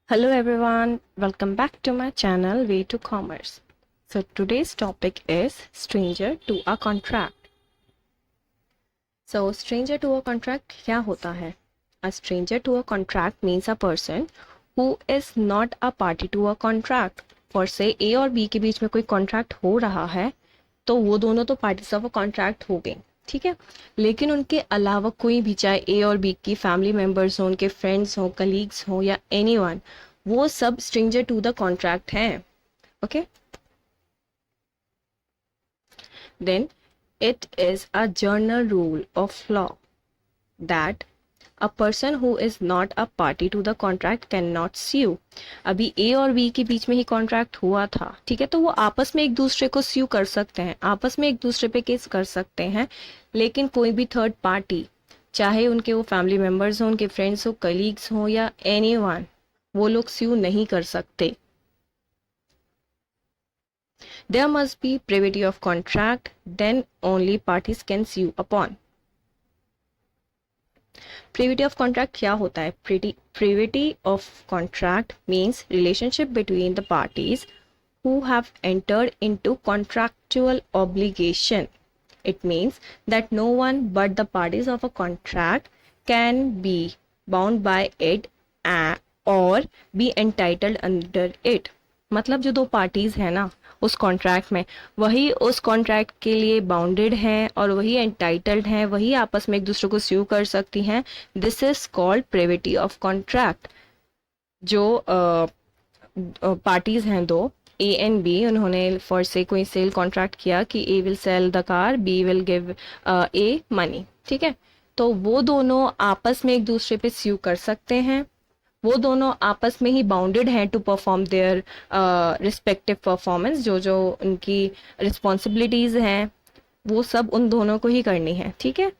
Hello everyone, welcome back to my channel Way to Commerce. So today's topic is stranger to a contract. So stranger to a contract क्या होता है? A stranger to a contract means a person who is not a party to a contract. For say A और B के बीच में कोई contract हो रहा है तो वो दोनों तो पार्टीज ऑफ अ कॉन्ट्रैक्ट हो गए, ठीक है। लेकिन उनके अलावा कोई भी, चाहे ए और बी की फैमिली मेंबर्स हो, उनके फ्रेंड्स हो, कलीग्स हो या एनीवन, वो सब स्ट्रेंजर टू द कॉन्ट्रैक्ट हैं। Okay, then it is a general rule of law that a person who is not a party to the contract can not sue. अभी A और B के बीच में ही कॉन्ट्रैक्ट हुआ था, ठीक है, तो वो आपस में एक दूसरे को स्यू कर सकते हैं, आपस में एक दूसरे पे केस कर सकते हैं। लेकिन कोई भी थर्ड पार्टी, चाहे उनके वो फैमिली मेंबर्स हो, उनके फ्रेंड्स हो, कलीग्स हो या एनीवन, वो लोग स्यू नहीं कर सकते। There must be privity of contract, then only parties can sue upon. Privity of contract क्या होता है? Privity of contract means relationship between the parties who have entered into contractual obligation. It means that no one but the parties of a contract can be bound by it or be entitled under it. मतलब जो दो parties है ना उस contract में, वही उस contract के लिए बाउंडेड हैं और वही एंटाइटल्ड हैं, वही आपस में एक दूसरे को स्यू कर सकती हैं। This is called privity of contract. जो पार्टीज हैं दो, ए एंड बी, उन्होंने फॉर से कोई सेल कॉन्ट्रैक्ट किया कि A will sell the car, B will give A money, ठीक है, तो वो दोनों आपस में एक दूसरे पे स्यू कर सकते हैं। वो दोनों आपस में ही बाउंडेड हैं to perform their respective performance. जो जो उनकी रिस्पॉन्सिबिलिटीज हैं वो सब उन दोनों को ही करनी है, ठीक है।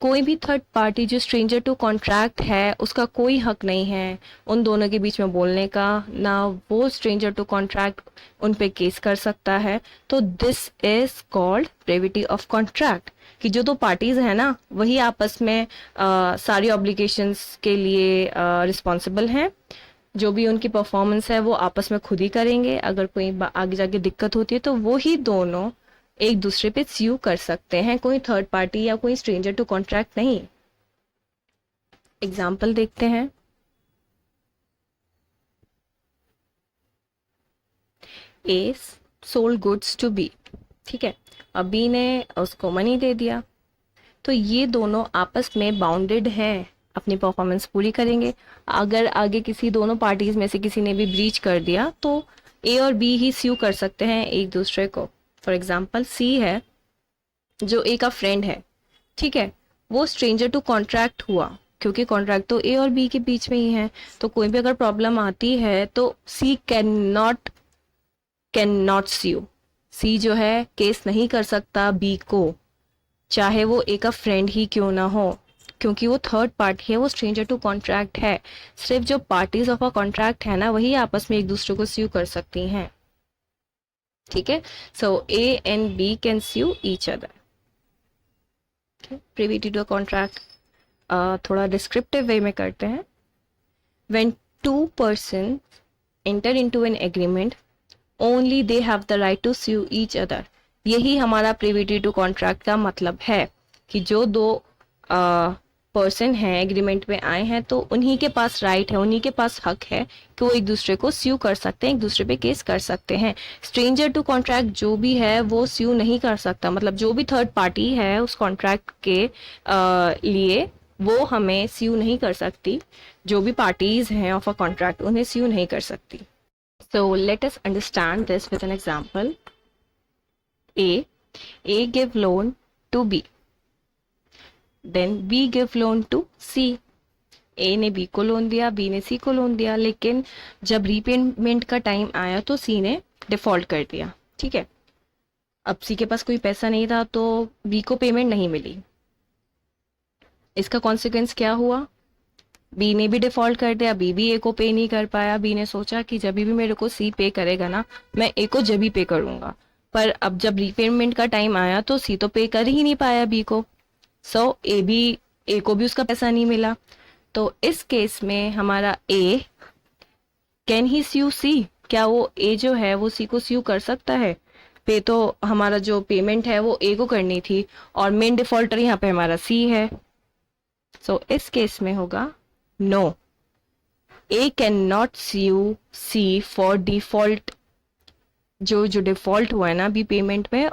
कोई भी थर्ड पार्टी जो स्ट्रेंजर टू कॉन्ट्रैक्ट है उसका कोई हक नहीं है उन दोनों के बीच में बोलने का, ना वो स्ट्रेंजर टू कॉन्ट्रैक्ट उन पे केस कर सकता है। तो this is called privity of contract, कि जो दो पार्टीज है ना वही आपस में सारी ऑब्लिगेशंस के लिए रिस्पॉन्सिबल हैं। जो भी उनकी परफॉर्मेंस है वो आपस में खुद ही करेंगे। अगर कोई आगे जाके दिक्कत होती है तो वो ही दोनों एक दूसरे पे स्यू कर सकते हैं, कोई थर्ड पार्टी या कोई स्ट्रेंजर टू कॉन्ट्रैक्ट नहीं। एग्जाम्पल देखते हैं। A sold goods to B, ठीक है, अब बी ने उसको मनी दे दिया, तो ये दोनों आपस में बाउंडेड हैं, अपनी परफॉर्मेंस पूरी करेंगे। अगर आगे किसी दोनों पार्टीज में से किसी ने भी ब्रीच कर दिया तो ए और बी ही स्यू कर सकते हैं एक दूसरे को। फॉर एग्जाम्पल सी है जो ए का फ्रेंड है, ठीक है, वो स्ट्रेंजर टू कॉन्ट्रैक्ट हुआ क्योंकि कॉन्ट्रैक्ट तो ए और बी के बीच में ही है। तो कोई भी अगर प्रॉब्लम आती है तो सी कैन नॉट स्यू। सी जो है केस नहीं कर सकता बी को, चाहे वो ए का फ्रेंड ही क्यों ना हो, क्योंकि वो थर्ड पार्टी है, वो स्ट्रेंजर टू कॉन्ट्रैक्ट है। सिर्फ जो पार्टीज ऑफ अ कॉन्ट्रैक्ट है ना वही आपस में एक दूसरे को स्यू कर सकती हैं, ठीक है। So A and B can sue each other. Privity to contract थोड़ा डिस्क्रिप्टिव वे में करते हैं। When two person enter into an agreement only they have the right to sue each other. यही हमारा प्रिविटी टू कॉन्ट्रैक्ट का मतलब है कि जो दो पर्सन हैं एग्रीमेंट में आए हैं तो उन्हीं के पास राइट है, उन्हीं के पास हक है कि वो एक दूसरे को स्यू कर सकते हैं, एक दूसरे पे केस कर सकते हैं। स्ट्रेंजर टू कॉन्ट्रैक्ट जो भी है वो स्यू नहीं कर सकता, मतलब जो भी थर्ड पार्टी है उस कॉन्ट्रैक्ट के लिए वो हमें स्यू नहीं कर सकती। जो भी पार्टीज हैं ऑफ अ कॉन्ट्रैक्ट उन्हें स्यू नहीं कर सकती। So let us understand this with an example. A give loan to B, then B give loan to C. A ने बी को लोन दिया, बी ने सी को लोन दिया, लेकिन जब रीपेमेंट का टाइम आया तो सी ने डिफॉल्ट कर दिया, ठीक है। अब सी के पास कोई पैसा नहीं था तो बी को पेमेंट नहीं मिली। इसका कॉन्सिक्वेंस क्या हुआ? बी ने भी डिफॉल्ट कर दिया, बी भी ए को पे नहीं कर पाया। बी ने सोचा कि जब भी मेरे को सी पे करेगा ना मैं ए को जब भी पे करूंगा, पर अब जब रीपेमेंट का टाइम आया तो सी तो पे कर ही नहीं पाया बी को। सो ए को भी उसका पैसा नहीं मिला। तो इस केस में हमारा ए कैन ही स्यू सी, क्या वो ए जो है वो सी को स्यू कर सकता है? पे तो हमारा जो पेमेंट है वो ए को करनी थी और मेन डिफॉल्टर यहाँ पे हमारा सी है। सो इस केस में होगा no, A can not sue C for default. जो डिफॉल्ट हुआ है ना अभी पेमेंट में,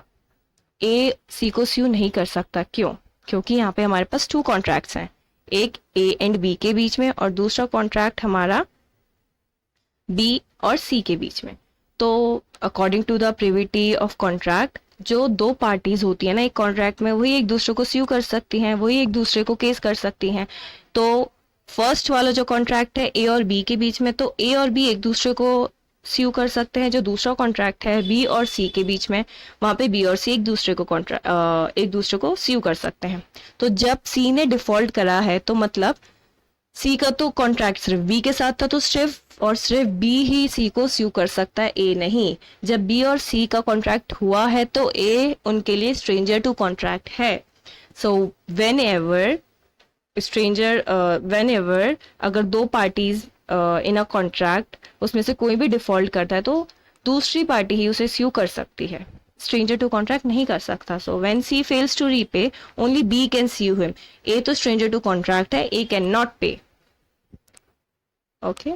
ए सी को स्यू नहीं कर सकता। क्यों? क्योंकि यहाँ पे हमारे पास 2 कॉन्ट्रैक्ट्स हैं, एक ए एंड बी के बीच में और दूसरा कॉन्ट्रैक्ट हमारा बी और सी के बीच में। तो according to the privity of contract, जो 2 पार्टीज होती है ना एक कॉन्ट्रैक्ट में, वही एक दूसरे को स्यू कर सकती हैं, वही एक दूसरे को केस कर सकती हैं। तो फर्स्ट वाला जो कॉन्ट्रैक्ट है ए और बी के बीच में, तो ए और बी एक दूसरे को स्यू कर सकते हैं। जो दूसरा कॉन्ट्रैक्ट है बी और सी के बीच में, वहां पे बी और सी एक दूसरे को स्यू कर सकते हैं। तो जब सी ने डिफॉल्ट करा है तो मतलब सी का तो कॉन्ट्रैक्ट सिर्फ बी के साथ था, तो सिर्फ और सिर्फ बी ही सी को स्यू कर सकता है, ए नहीं। जब बी और सी का कॉन्ट्रैक्ट हुआ है तो ए उनके लिए स्ट्रेंजर टू कॉन्ट्रैक्ट है। सो वेन एवर अगर 2 पार्टीज इन अ कॉन्ट्रैक्ट, उसमें से कोई भी डिफॉल्ट करता है तो दूसरी पार्टी ही उसे स्यू कर सकती है, स्ट्रेंजर टू कॉन्ट्रैक्ट नहीं कर सकता। So when C fails to repay, only B can sue him. A तो स्ट्रेंजर टू कॉन्ट्रैक्ट है, A can not pay. Okay,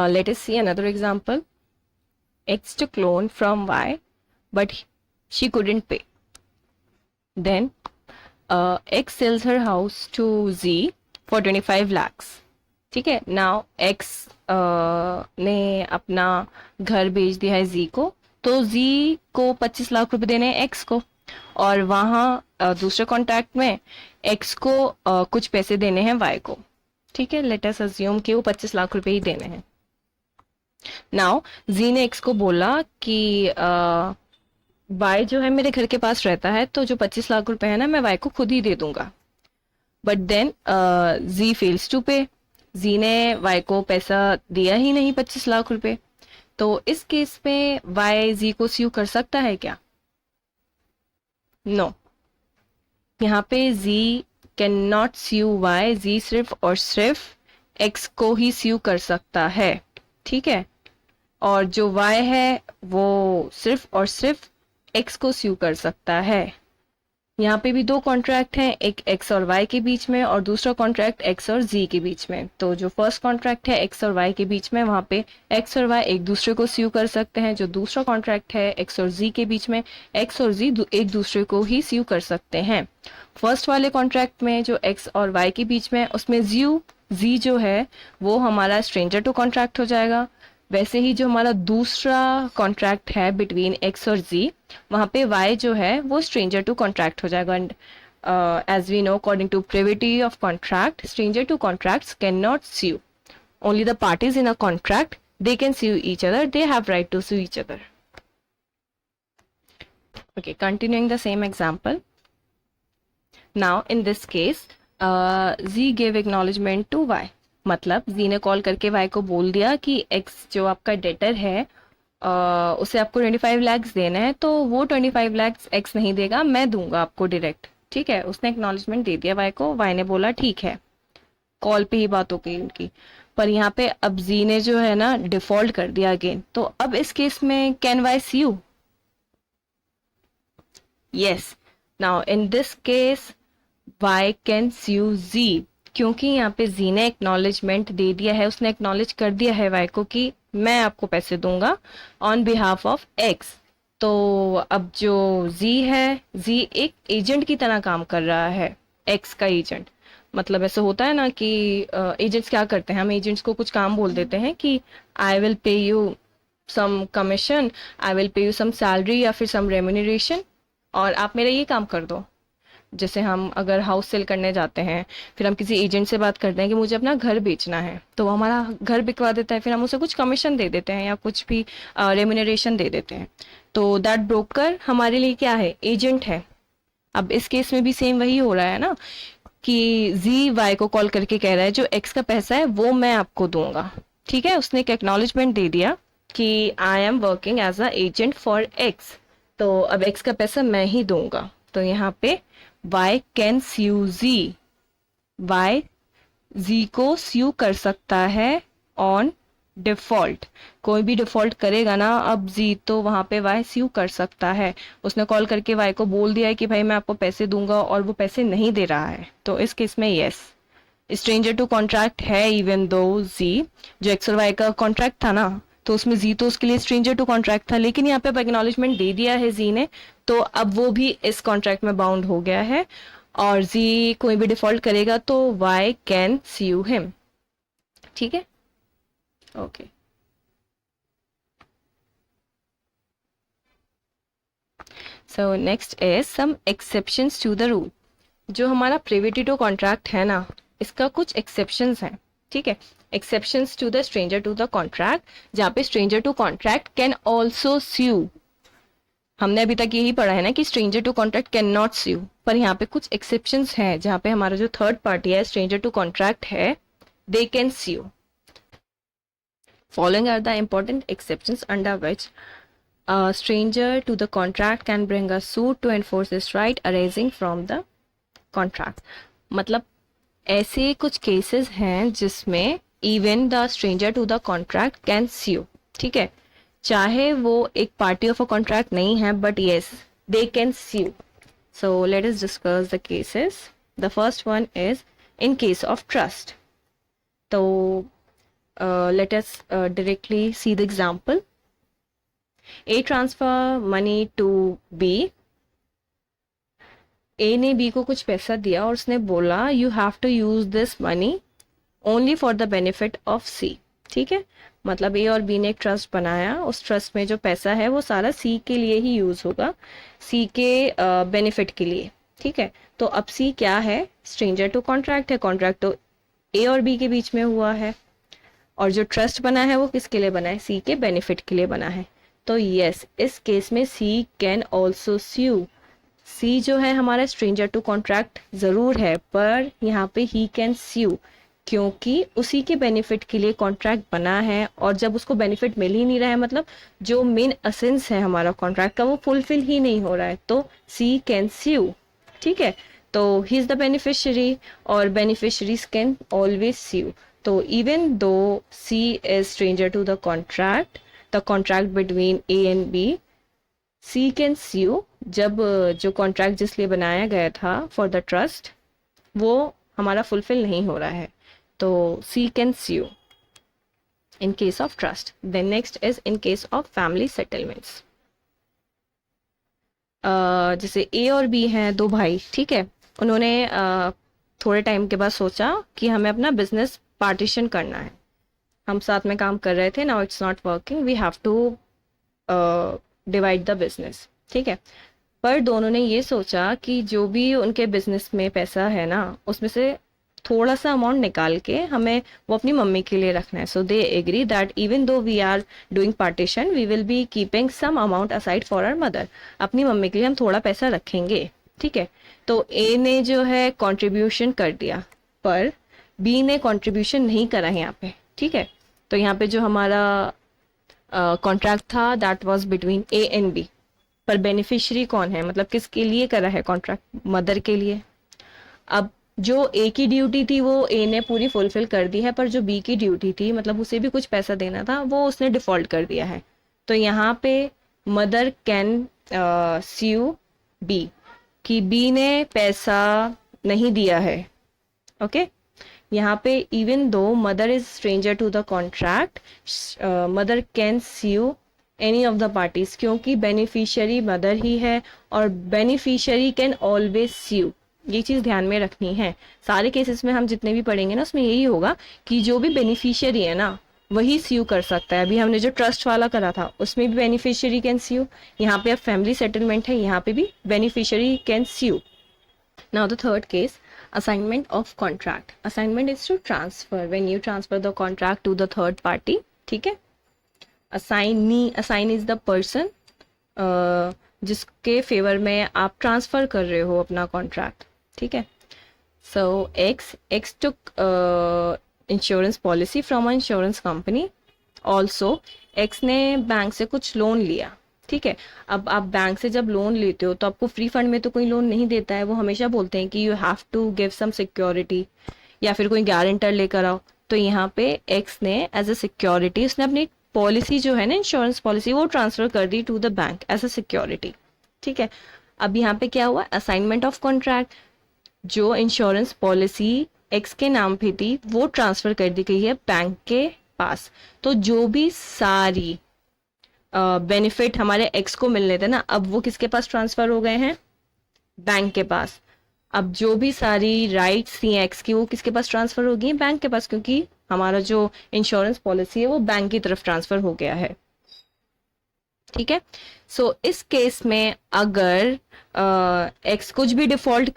let us see another example. X took loan from Y, but she couldn't pay. Then X sells her house to Z for 25 lakhs. ठीक है, now X ने अपना घर बेच दिया है Z को, तो Z को 25 लाख रुपए देने हैं X को, और वहाँ दूसरे कॉन्ट्रैक्ट में X को कुछ पैसे देने हैं Y को। ठीक है, लेट अस अज्यूम कि वो 25 लाख रुपए ही देने हैं। नाउ जी ने एक्स को बोला कि वाई जो है मेरे घर के पास रहता है, तो जो 25 लाख रुपए है ना मैं वाई को खुद ही दे दूंगा। But then G fails to pay, G ने वाई को पैसा दिया ही नहीं 25 लाख रुपए। तो इस केस में वाई जी को स्यू कर सकता है क्या? नो, यहाँ पे जी कैन नॉट स्यू वाई, जी सिर्फ और सिर्फ एक्स को ही स्यू कर सकता है। ठीक है, और जो y है वो सिर्फ और सिर्फ x को स्यू कर सकता है। यहाँ पे भी 2 कॉन्ट्रैक्ट हैं, एक x और y के बीच में और दूसरा कॉन्ट्रैक्ट x और z के बीच में। तो जो फर्स्ट कॉन्ट्रैक्ट है x और y के बीच में, वहाँ पे x और y एक दूसरे को स्यू कर सकते हैं। जो दूसरा कॉन्ट्रैक्ट है x और z के बीच में, x और z एक दूसरे को ही स्यू कर सकते हैं। फर्स्ट वाले कॉन्ट्रैक्ट में जो x और y के बीच में, उसमें z जो है वो हमारा स्ट्रेंजर टू कॉन्ट्रैक्ट हो जाएगा। वैसे ही जो हमारा दूसरा कॉन्ट्रैक्ट है बिटवीन एक्स और जी, वहाँ पे वाई जो है वो स्ट्रेंजर टू कॉन्ट्रैक्ट हो जाएगा। And as we know, according to privity of contract, stranger to contracts can not sue, only the parties in a contract they can sue each other, they have right to sue each other. Okay, continuing the same example. Now in this case G give acknowledgement to Y, मतलब G ने call करके Y को बोल दिया कि x जो आपका debtor है उसे आपको 25 लाख देना है, तो वो 25 लाख एक्स नहीं देगा, मैं दूंगा आपको डायरेक्ट। ठीक है, उसने एक्नॉलेजमेंट दे दिया वाई को, वाई ने बोला ठीक है, कॉल पे ही बात हो गई उनकी। पर यहाँ पे अब जी ने जो है ना डिफॉल्ट कर दिया अगेन, तो अब इस केस में can Y sue? Yes, now in this case Y can sue Z, क्योंकि यहाँ पे जी ने एक्नॉलेजमेंट दे दिया है, उसने एक्नॉलेज कर दिया है वाई को कि मैं आपको पैसे दूंगा ऑन बिहाफ ऑफ एक्स। तो अब जो जी है, जी एक एजेंट की तरह काम कर रहा है, एक्स का एजेंट। मतलब ऐसे होता है ना कि एजेंट्स क्या करते हैं, हम एजेंट्स को कुछ काम बोल देते हैं कि I will pay you some commission, I will pay you some salary या फिर सम रेम्यूनरेशन, और आप मेरा ये काम कर दो। जैसे हम अगर हाउस सेल करने जाते हैं, फिर हम किसी एजेंट से बात करते हैं कि मुझे अपना घर बेचना है, तो वो हमारा घर बिकवा देता है, फिर हम उसे कुछ कमीशन दे देते हैं या कुछ भी रेम्यूनरेशन दे देते हैं। तो दैट ब्रोकर हमारे लिए क्या है? एजेंट है। अब इस केस में भी सेम वही हो रहा है ना कि जी वाई को कॉल करके कह रहा है जो एक्स का पैसा है वो मैं आपको दूंगा। ठीक है, उसने एक एक्नॉलेजमेंट दे दिया कि I am working as a agent for X, तो अब एक्स का पैसा मैं ही दूंगा। तो यहाँ पे Y can sue Z, Y जी को स्यू कर सकता है ऑन डिफॉल्ट। कोई भी डिफॉल्ट करेगा ना, अब जी तो वहां पे वाई स्यू कर सकता है। उसने कॉल करके वाई को बोल दिया है कि भाई मैं आपको पैसे दूंगा और वो पैसे नहीं दे रहा है, तो इस केस में यस, स्ट्रेंजर टू कॉन्ट्रैक्ट है। इवन दो जी, जो एक्स और वाई का कॉन्ट्रैक्ट था ना, तो उसमें जी तो उसके लिए स्ट्रेंजर टू कॉन्ट्रैक्ट था, लेकिन यहाँ पे अब एक्नॉलेजमेंट दे दिया है जी ने, तो अब वो भी इस कॉन्ट्रैक्ट में बाउंड हो गया है। और जी कोई भी डिफॉल्ट करेगा तो वाई कैन स्यू हिम। ठीक है, okay. So next is some exceptions to the rule. जो हमारा प्रिविटी कॉन्ट्रैक्ट है ना, इसका कुछ एक्सेप्शंस हैं। ठीक है, exceptions to the stranger to the contract, जहाँ पे stranger to contract can also sue. हमने अभी तक यही पढ़ा है ना कि stranger to contract can not sue, पर यहाँ पे कुछ एक्सेप्शंस हैं जहाँ पे हमारा जो थर्ड पार्टी है, स्ट्रेंजर टू कॉन्ट्रैक्ट है, they can sue. Following are the important exceptions under which a stranger to the contract can bring a suit to enforce his right arising from the contract। मतलब ऐसे कुछ cases हैं जिसमें even the stranger to the contract can sue. ठीक है, चाहे वो एक पार्टी ऑफ अ कॉन्ट्रैक्ट नहीं है, but yes they can sue. So let us discuss the cases. The first one is in case of trust. तो let us directly see the example. A transfer money to B। A ने B को कुछ पैसा दिया और उसने बोला you have to use this money only for the benefit of C। ठीक है, मतलब A और B ने एक ट्रस्ट बनाया, उस ट्रस्ट में जो पैसा है वो सारा C के लिए ही यूज होगा, C के बेनिफिट के लिए। ठीक है, तो अब C क्या है, स्ट्रेंजर टू कॉन्ट्रैक्ट है। कॉन्ट्रैक्ट तो A और B के बीच में हुआ है, और जो ट्रस्ट बना है वो किसके लिए बना है, सी के बेनिफिट के लिए बना है। तो यस, इस केस में सी कैन ऑल्सो स्यू। सी जो है हमारा स्ट्रेंजर टू कॉन्ट्रैक्ट जरूर है, पर यहाँ पे ही कैन स्यू, क्योंकि उसी के बेनिफिट के लिए कॉन्ट्रैक्ट बना है, और जब उसको बेनिफिट मिल ही नहीं रहा है, मतलब जो मेन एसेंस है हमारा कॉन्ट्रैक्ट का वो फुलफिल ही नहीं हो रहा है, तो सी कैन स्यू। ठीक है, तो ही इज द बेनिफिशियरी और बेनिफिशरीज कैन ऑलवेज स्यू। तो even though C is stranger to the contract, the contract between A and B, C can sue जब जो कॉन्ट्रैक्ट जिस लिए बनाया गया था फॉर द ट्रस्ट वो हमारा फुलफिल नहीं हो रहा है, तो C can sue in case of trust। Then next is in case of family settlements। जैसे A और B हैं दो भाई, ठीक है, उन्होंने थोड़े टाइम के बाद सोचा कि हमें अपना बिजनेस पार्टीशन करना है। हम साथ में काम कर रहे थे, now it's not working, we have to divide the business. ठीक है, पर दोनों ने ये सोचा कि जो भी उनके बिजनेस में पैसा है ना, उसमें से थोड़ा सा अमाउंट निकाल के हमें वो अपनी मम्मी के लिए रखना है। So they agree that even though we are doing partition, we will be keeping some amount aside for our mother. अपनी मम्मी के लिए हम थोड़ा पैसा रखेंगे। ठीक है, तो ए ने जो है कंट्रीब्यूशन कर दिया, पर बी ने कंट्रीब्यूशन नहीं करा है यहाँ पे। ठीक है, तो यहाँ पे जो हमारा कॉन्ट्रैक्ट था that was between A and B, पर बेनिफिशियरी कौन है, मतलब किसके लिए करा है कॉन्ट्रैक्ट, मदर के लिए। अब जो ए की ड्यूटी थी वो ए ने पूरी फुलफिल कर दी है, पर जो बी की ड्यूटी थी, मतलब उसे भी कुछ पैसा देना था, वो उसने डिफॉल्ट कर दिया है। तो यहाँ पे मदर कैन स्यू बी कि बी ने पैसा नहीं दिया है। ओके, यहाँ पे even though mother is stranger to the contract, mother can sue any of the parties, क्योंकि बेनिफिशियरी मदर ही है और बेनिफिशियरी कैन ऑलवेज स्यू। ये चीज ध्यान में रखनी है। सारे केसेस में हम जितने भी पढ़ेंगे ना, उसमें यही होगा कि जो भी बेनिफिशियरी है ना वही स्यू कर सकता है। अभी हमने जो ट्रस्ट वाला करा था उसमें भी बेनिफिशियरी कैन स्यू, यहाँ पे अब फैमिली सेटलमेंट है, यहाँ पे भी beneficiary can sue. Now the third case, assignment of contract। assignment is to transfer, when you transfer the contract to the third party। ठीक है, assign is the person जिसके फेवर में आप ट्रांसफर कर रहे हो अपना कॉन्ट्रैक्ट। ठीक है, so X took insurance policy from insurance company, also X ने बैंक से कुछ लोन लिया। ठीक है, अब आप बैंक से जब लोन लेते हो तो आपको फ्री फंड में तो कोई लोन नहीं देता है, वो हमेशा बोलते हैं कि you have to give some security, या फिर कोई गारंटर लेकर आओ। तो यहाँ पे एक्स ने एज अ सिक्योरिटी उसने अपनी पॉलिसी जो है ना, इंश्योरेंस पॉलिसी, वो ट्रांसफर कर दी to the bank as a security. ठीक है, अब यहाँ पे क्या हुआ, असाइनमेंट ऑफ कॉन्ट्रैक्ट। जो इंश्योरेंस पॉलिसी एक्स के नाम पे थी वो ट्रांसफर कर दी गई है बैंक के पास। तो जो भी सारी बेनिफिट हमारे एक्स को मिलने थे ना, अब वो किसके पास ट्रांसफर हो गए हैं, बैंक के पास। अब जो भी सारी राइट्स थी एक्स की वो किसके पास ट्रांसफर हो गई, बैंक के पास, क्योंकि हमारा जो इंश्योरेंस पॉलिसी है वो बैंक की तरफ ट्रांसफर हो गया है। ठीक है, सो इस केस में अगर एक्स कुछ भी डिफॉल्ट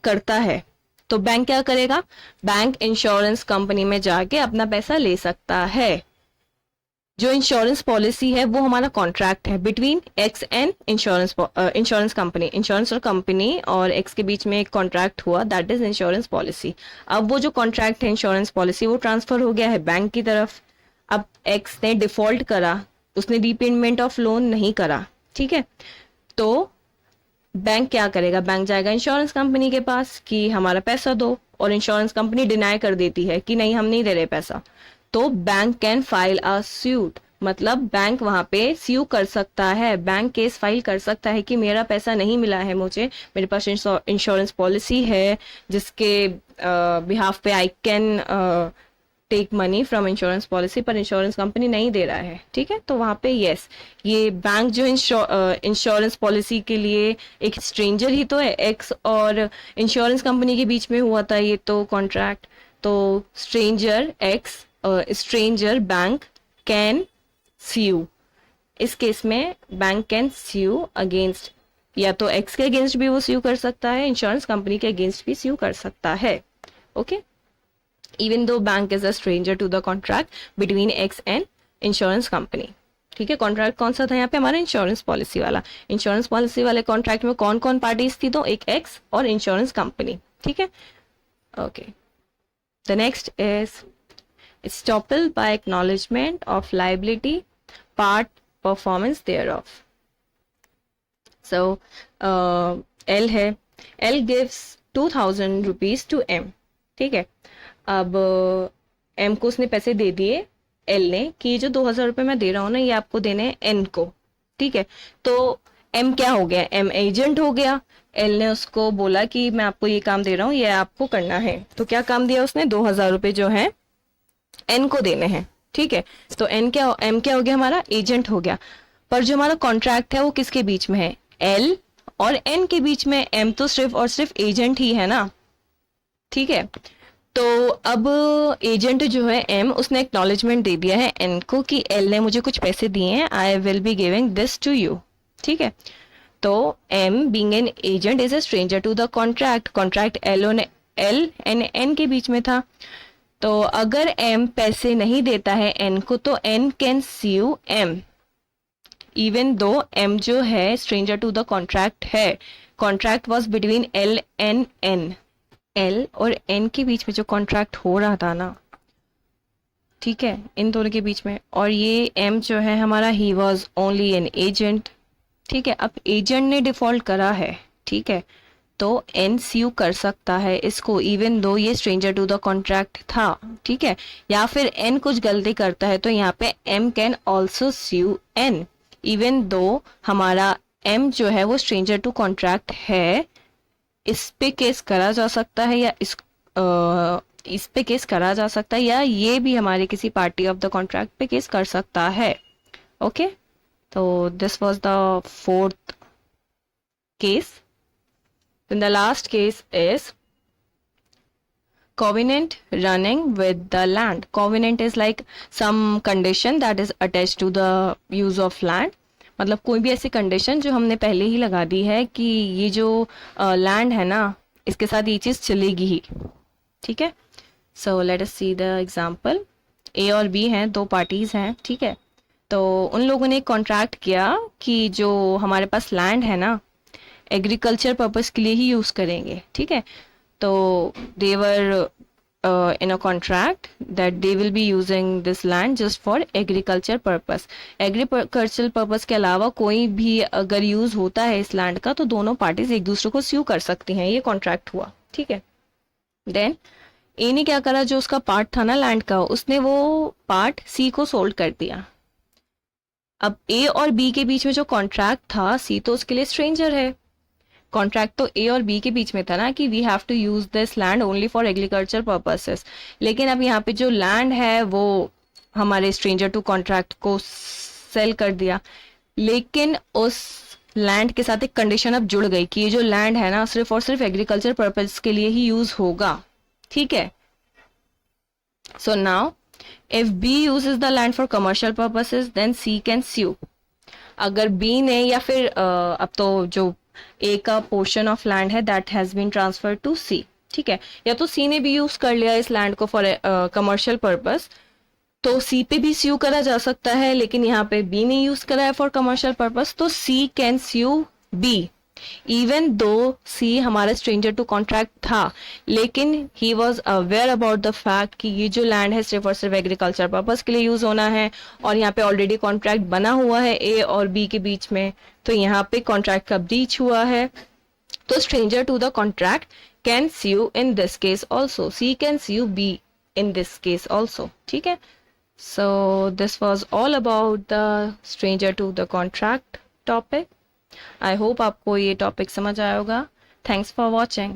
करता है तो बैंक क्या करेगा, बैंक इंश्योरेंस कंपनी में जाके अपना पैसा ले सकता है। जो इंश्योरेंस पॉलिसी है वो हमारा कॉन्ट्रैक्ट है between x and insurance company. Insurance और कंपनी और एक्स के बीच में एक कॉन्ट्रैक्ट हुआ, दैट इज इंश्योरेंस पॉलिसी। अब वो जो कॉन्ट्रैक्ट है इंश्योरेंस पॉलिसी वो ट्रांसफर हो गया है बैंक की तरफ। अब एक्स ने डिफॉल्ट करा, उसने रीपेमेंट ऑफ लोन नहीं करा, ठीक है, तो बैंक क्या करेगा, बैंक जाएगा इंश्योरेंस कंपनी के पास कि हमारा पैसा दो, और इंश्योरेंस कंपनी डिनाई कर देती है कि नहीं हम नहीं दे रहे पैसा। तो bank can file a suit, मतलब बैंक वहां पे स्यू कर सकता है, बैंक केस फाइल कर सकता है कि मेरा पैसा नहीं मिला है मुझे, मेरे पास इंश्योरेंस पॉलिसी है जिसके बिहाफ पे I can take money from insurance policy, पर इंश्योरेंस कंपनी नहीं दे रहा है। ठीक है, तो वहां पे यस, ये बैंक जो इंश्योरेंस पॉलिसी के लिए एक स्ट्रेंजर ही तो है, एक्स और इंश्योरेंस कंपनी के बीच में हुआ था ये तो कॉन्ट्रैक्ट। तो stranger X, stranger bank can sue, इस केस में बैंक कैन स्यू अगेंस्ट, या तो एक्स के अगेंस्ट भी वो स्यू कर सकता है, इंश्योरेंस कंपनी के अगेंस्ट भी स्यू कर सकता है। Okay, even though bank is a stranger to the contract between X and insurance company। ठीक है, कॉन्ट्रैक्ट कौन सा था यहाँ पे, हमारा इंश्योरेंस पॉलिसी वाला। इंश्योरेंस पॉलिसी वाले कॉन्ट्रैक्ट में कौन कौन पार्टीज थी, तो एक एक्स और इंश्योरेंस कंपनी। ठीक है, okay, the next is estoppel by acknowledgement of liability part performance thereof। so L है, L gives 2000 rupees to M। ठीक है, अब एम को उसने पैसे दे दिए एल ने कि जो 2000 रुपये मैं दे रहा हूँ ना ये आपको देने हैं एन को। ठीक है, तो एम क्या हो गया, एम एजेंट हो गया। एल ने उसको बोला कि मैं आपको ये काम दे रहा हूँ, ये आपको करना है। तो क्या काम दिया उसने, 2000 रुपये जो है एन को देने हैं। ठीक है, तो एम क्या हो गया, हमारा एजेंट हो गया। पर जो हमारा कॉन्ट्रैक्ट है वो किसके बीच में है, एल और एन के बीच में। एम तो सिर्फ और सिर्फ एजेंट ही है ना। ठीक है, तो अब एजेंट जो है एम, उसने एक्नॉलेजमेंट दे दिया है एन को कि एल ने मुझे कुछ पैसे दिए हैं, I will be giving this to you. ठीक है, तो M being an agent is a stranger to the contract. Contract L and N के बीच में था। तो अगर एम पैसे नहीं देता है एन को तो N can sue M, even though M जो है स्ट्रेंजर टू द कॉन्ट्रैक्ट है। Contract was between L and N, L और एन के बीच में जो कॉन्ट्रैक्ट हो रहा था ना, ठीक है, इन दोनों के बीच में। और ये एम जो है हमारा, he was only an agent. ठीक है, अब एजेंट ने डिफॉल्ट करा है, ठीक है, तो एन स्यू कर सकता है इसको, इवन दो ये स्ट्रेंजर टू द कॉन्ट्रैक्ट था। ठीक है, या फिर एन कुछ गलती करता है तो यहाँ पे M can also sue N, even though हमारा एम जो है वो स्ट्रेंजर टू कॉन्ट्रैक्ट है। इस पे केस करा जा सकता है, या इस पे केस करा जा सकता है, या ये भी हमारे किसी पार्टी ऑफ द कॉन्ट्रैक्ट पे केस कर सकता है। ओके, तो this was the fourth case. Then the last case is covenant running with the land। covenant is like some condition that is attached to the use of land। मतलब कोई भी ऐसी condition जो हमने पहले ही लगा दी है कि ये जो लैंड है ना इसके साथ ये चीज़ चलेगी ही। ठीक है, so let us see the example. A और बी हैं, दो पार्टीज हैं। ठीक है, तो उन लोगों ने एक कॉन्ट्रैक्ट किया कि जो हमारे पास लैंड है ना एग्रीकल्चर पर्पस के लिए ही यूज़ करेंगे। ठीक है, तो they were in a contract that they will be using this land just for agriculture purpose। agricultural purpose के अलावा कोई भी अगर यूज होता है इस लैंड का तो दोनों पार्टीज एक दूसरे को स्यू कर सकती हैं, ये कॉन्ट्रैक्ट हुआ। ठीक है, देन ए ने क्या करा, जो उसका पार्ट था ना लैंड का, उसने वो पार्ट सी को सोल्ड कर दिया। अब ए और बी के बीच में जो कॉन्ट्रैक्ट था, सी तो उसके लिए स्ट्रेंजर है, कॉन्ट्रैक्ट तो ए और बी के बीच में था ना कि we have to use this land only for agriculture purposes. लेकिन अब यहाँ पे जो लैंड है वो हमारे स्ट्रेंजर टू कॉन्ट्रैक्ट को सेल कर दिया, लेकिन उस लैंड के साथ एक कंडीशन अब जुड़ गई कि ये जो लैंड है ना सिर्फ और सिर्फ एग्रीकल्चर पर्पज के लिए ही यूज होगा, ठीक है। So now if B uses the land for commercial purposes then C can sue. अगर बी ने या फिर अब तो जो ए का पोर्शन ऑफ लैंड है that has been transfer to C, ठीक है, या तो सी ने भी यूज कर लिया इस लैंड को फॉर कमर्शियल पर्पस, तो सी पे भी स्यू करा जा सकता है, लेकिन यहाँ पे बी ने यूज करा है फॉर कमर्शियल पर्पस, तो C can sue B even though C हमारा स्ट्रेंजर टू कॉन्ट्रैक्ट था, लेकिन he was aware about the fact कि ये जो लैंड है सिर्फ और सिर्फ एग्रीकल्चर पर्पज के लिए यूज होना है, और यहाँ पे ऑलरेडी कॉन्ट्रैक्ट बना हुआ है ए और बी के बीच में, तो यहाँ पे कॉन्ट्रैक्ट का ब्रीच हुआ है, तो stranger to the contract can sue in this case also, C can sue B in this case also, ठीक है। So this was all about the stranger to the contract topic. I hope आपको ये topic समझ आया होगा। Thanks for watching.